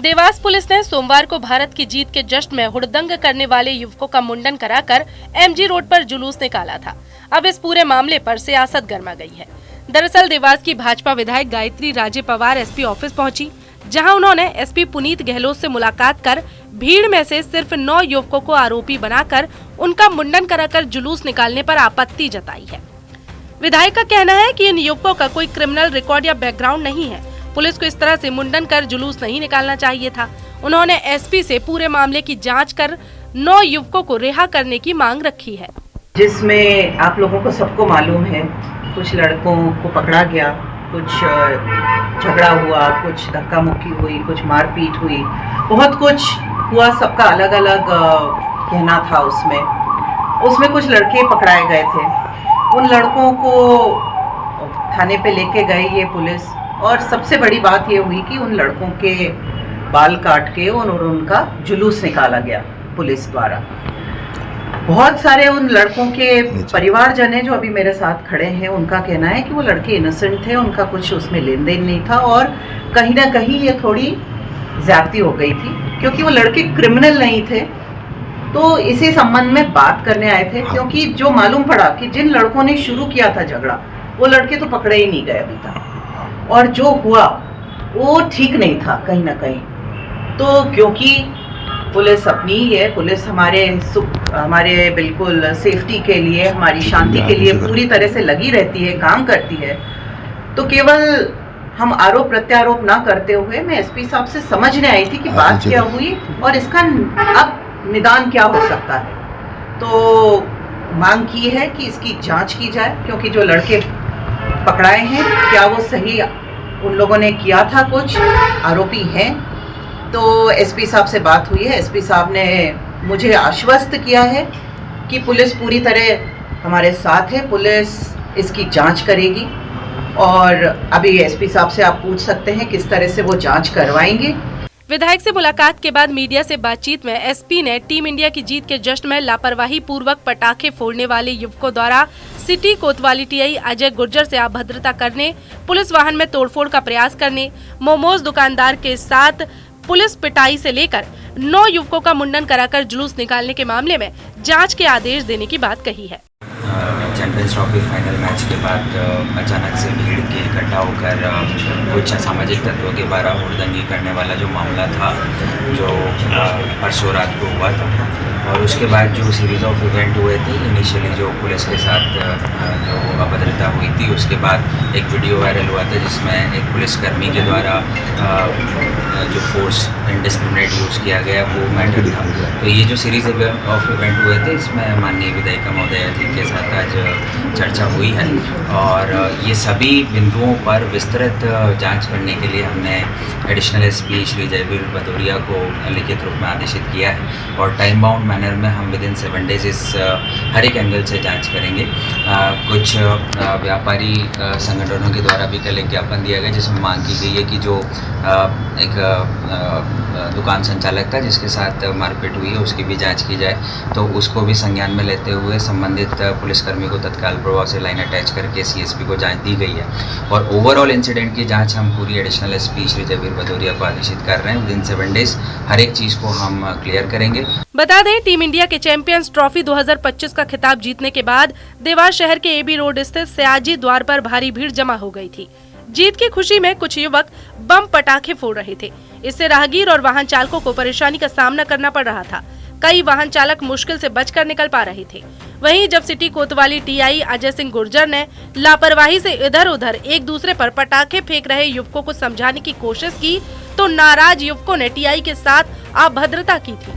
Dewas police ने सोमवार को भारत की जीत के जश्न में हुड़दंग करने वाले युवकों का मुंडन कराकर एमजी रोड पर जुलूस निकाला था। अब इस पूरे मामले पर सियासत गर्मा गई है। दरअसल देवास की भाजपा विधायक गायत्री राजे पवार एसपी ऑफिस पहुंची, जहां उन्होंने एसपी पुनीत गहलोत से मुलाकात कर भीड़ में से सिर्फ 9 युवकों को आरोपी बनाकर उनका मुंडन कराकर जुलूस निकालने पर आपत्ति जताई है। विधायक का कहना है कि इन युवकों का कोई क्रिमिनल रिकॉर्ड या बैकग्राउंड नहीं है। पुलिस को इस तरह से मुंडन कर जुलूस नहीं निकालना चाहिए था। उन्होंने एसपी से पूरे मामले की जांच कर 9 युवकों को रिहा करने की मांग रखी है। जिसमें आप लोगों को सबको मालूम है, कुछ लड़कों को पकड़ा गया, कुछ झगड़ा हुआ, कुछ धक्का मुक्की हुई, कुछ मारपीट हुई, बहुत कुछ हुआ। सबका अलग अलग कहना था। उसमें कुछ लड़के पकड़ाए गए थे। उन लड़कों को थाने पे लेके गई ये पुलिस, और सबसे बड़ी बात ये हुई कि उन लड़कों के बाल काट के और उनका जुलूस निकाला गया पुलिस द्वारा। बहुत सारे उन लड़कों के परिवारजन है जो अभी मेरे साथ खड़े हैं, उनका कहना है कि वो लड़के इनोसेंट थे, उनका कुछ उसमें लेन देन नहीं था, और कहीं ना कहीं ये थोड़ी ज्यादती हो गई थी, क्योंकि वो लड़के क्रिमिनल नहीं थे। तो इसी संबंध में बात करने आए थे, क्योंकि जो मालूम पड़ा कि जिन लड़कों ने शुरू किया था झगड़ा, वो लड़के तो पकड़े ही नहीं गए अभी तक, और जो हुआ वो ठीक नहीं था कहीं ना कहीं। तो क्योंकि पुलिस अपनी ही है, पुलिस हमारे बिल्कुल सेफ्टी के लिए, हमारी शांति के लिए पूरी तरह से लगी रहती है, काम करती है। तो केवल हम आरोप प्रत्यारोप ना करते हुए मैं एसपी साहब से समझने आई थी कि बात क्या हुई और इसका अब निदान क्या हो सकता है। तो मांग की है कि इसकी जांच की जाए, क्योंकि जो लड़के पकड़ाए हैं, क्या वो सही उन लोगों ने किया था, कुछ आरोपी हैं। तो एसपी साहब से बात हुई है। एसपी साहब ने मुझे आश्वस्त किया है कि पुलिस पूरी तरह हमारे साथ है, पुलिस इसकी जांच करेगी। और अभी एसपी साहब से आप पूछ सकते हैं किस तरह से वो जांच करवाएंगे। विधायक से मुलाकात के बाद मीडिया से बातचीत में एसपी ने टीम इंडिया की जीत के जश्न में लापरवाही पूर्वक पटाखे फोड़ने वाले युवकों द्वारा सिटी कोतवाली टीआई अजय गुर्जर से अभद्रता करने, पुलिस वाहन में तोड़फोड़ का प्रयास करने, मोमोज दुकानदार के साथ पुलिस पिटाई से लेकर 9 युवकों का मुंडन कराकर जुलूस निकालने के मामले में जांच के आदेश देने की बात कही है। चैंपियंस ट्रॉफी फाइनल मैच के बाद अचानक से भीड़ के इकट्ठा होकर कुछ असामाजिक तत्वों के द्वारा हुड़दंगी करने वाला जो मामला था, जो परसों रात को हुआ था, और उसके बाद जो सीरीज ऑफ इवेंट हुए थे, इनिशियली जो पुलिस के साथ जो अभद्रता हुई थी, उसके बाद एक वीडियो वायरल हुआ था जिसमें एक पुलिसकर्मी के द्वारा जो फोर्स इंडिस्क्रिमिनेट यूज़ किया गया, वो मैटर था। तो ये जो सीरीज ऑफ इवेंट हुए थे, इसमें माननीय विधायिका महोदया जी के साथ आज चर्चा हुई है, और ये सभी बिंदुओं पर विस्तृत जांच करने के लिए हमने एडिशनल एसपी श्री जयवीर भदौरिया को लिखित रूप में आदेशित किया है, और टाइम बाउंड मैनर में हम विदिन 7 डेज इस हर एक एंगल से जांच करेंगे। कुछ व्यापारी संगठनों के द्वारा भी कल एक ज्ञापन दिया गया, जिसमें मांग की गई है कि जो एक दुकान संचालक था जिसके साथ मारपीट हुई है, उसकी भी जांच की जाए। तो उसको भी संज्ञान में लेते हुए संबंधित पुलिसकर्मी को तत्काल प्रभाव से लाइन अटैच करके सीएसपी को जांच दी गई है, और ओवरऑल इंसिडेंट की जांच हम पूरी एडिशनल एसपी श्री जयवीर भदौरिया को आदेशित कर रहे हैं। विदिन 7 डेज हर एक चीज को हम क्लियर करेंगे। बता दें, टीम इंडिया के चैंपियंस ट्रॉफी 2025 का खिताब जीतने के बाद देवास शहर के एबी रोड स्थित सयाजी द्वार पर भारी भीड़ जमा हो गई थी। जीत की खुशी में कुछ युवक बम पटाखे फोड़ रहे थे। इससे राहगीर और वाहन चालकों को परेशानी का सामना करना पड़ रहा था। कई वाहन चालक मुश्किल से बचकर निकल पा रहे थे। वहीं जब सिटी कोतवाली टीआई अजय सिंह गुर्जर ने लापरवाही से इधर उधर एक दूसरे पर पटाखे फेंक रहे युवकों को समझाने की कोशिश की, तो नाराज युवकों ने टीआई के साथ अभद्रता की थी।